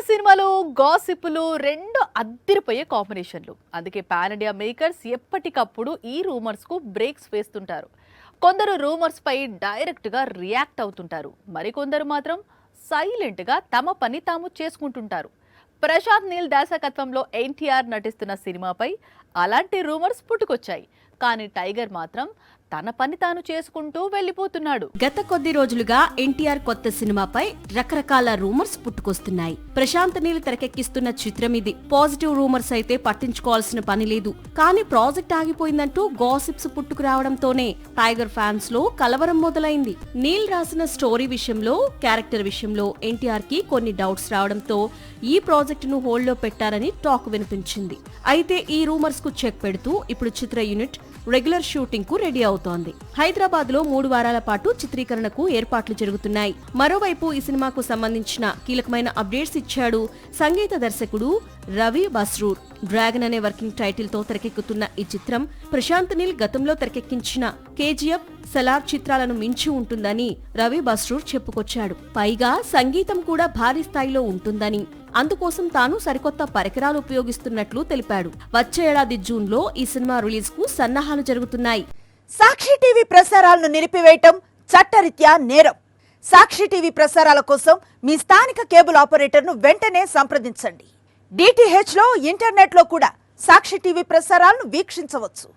సినిమాలు గాసిప్లు రెండు అద్దిరిపోయే కాంబినేషన్లు. అందుకే పాన్ ఇండియా మేకర్స్ ఎప్పటికప్పుడు ఈ రూమర్స్ కు బ్రేక్స్ వేస్తుంటారు. కొందరు రూమర్స్ పై డైరెక్ట్ గా రియాక్ట్ అవుతుంటారు, మరికొందరు మాత్రం సైలెంట్ గా తమ పని తాము చేసుకుంటుంటారు. ప్రశాంత్ నీల్ దర్శకత్వంలో ఎన్టీఆర్ నటిస్తున్న సినిమాపై అలాంటి రూమర్స్ పుట్టుకొచ్చాయి. కానీ టైగర్ మాత్రం తన పని తాను చేసుకుంటూ వెళ్లిపోతున్నాడు. గత కొద్ది రోజులుగా ఎన్టీఆర్ కొత్త సినిమాపై రకరకాల రూమర్స్ పుట్టుకొస్తున్నాయి. ప్రశాంత్ నీల్ తెరకెక్కిస్తున్న చిత్రం ఇది. పాజిటివ్ రూమర్స్ అయితే పట్టించుకోవాల్సిన పని లేదు. కానీ ప్రాజెక్ట్ ఆగిపోయిందంటూ గాసిప్స్ పుట్టుకు రావడంతోనే టైగర్ ఫ్యాన్స్ లో కలవరం మొదలైంది. నీల్ రాసిన స్టోరీ విషయంలో, క్యారెక్టర్ విషయంలో ఎన్టీఆర్ కి కొన్ని డౌట్స్ రావడంతో ఈ ప్రాజెక్ట్ ను హోల్డ్ లో పెట్టారని టాక్ వినిపించింది. అయితే ఈ రూమర్స్ కు చెక్ పెడుతూ ఇప్పుడు చిత్ర యూనిట్ రెగ్యులర్ షూటింగ్ కు రెడీ అవుతోంది. హైదరాబాద్ లో 3 వారాల పాటు చిత్రీకరణకు ఏర్పాట్లు జరుగుతున్నాయి. మరోవైపు ఈ సినిమాకు సంబంధించిన కీలకమైన అప్డేట్స్ ఇచ్చాడు సంగీత దర్శకుడు రవి బస్రూర్. డ్రాగన్ అనే వర్కింగ్ టైటిల్ తో తెరకెక్కుతున్న ఈ చిత్రం ప్రశాంత్ నీల్ గతంలో తెరకెక్కించిన కేజీఎఫ్, సలార్ చిత్రాలను మించి ఉంటుందని రవి బస్రూర్ చెప్పుకొచ్చాడు. పైగా సంగీతం కూడా భారీ స్థాయిలో ఉంటుందని, అందుకోసం తాను సరికొత్త పరికరాలు ఉపయోగిస్తున్నట్లు తెలిపాడు. వచ్చే ఏడాది జూన్ లో ఈ సినిమా రిలీజ్ కు సన్నాహాలు జరుగుతున్నాయి. సాక్షి టీవీ ప్రసారాలను నిలిపివేయటం చట్టరీత్యా నేరం. సాక్షి టీవీ ప్రసారాల కోసం మీ స్థానిక కేబుల్ ఆపరేటర్ను వెంటనే సంప్రదించండి. DTH లో, ఇంటర్నెట్ లో కూడా సాక్షి టీవీ ప్రసారాలను వీక్షించవచ్చు.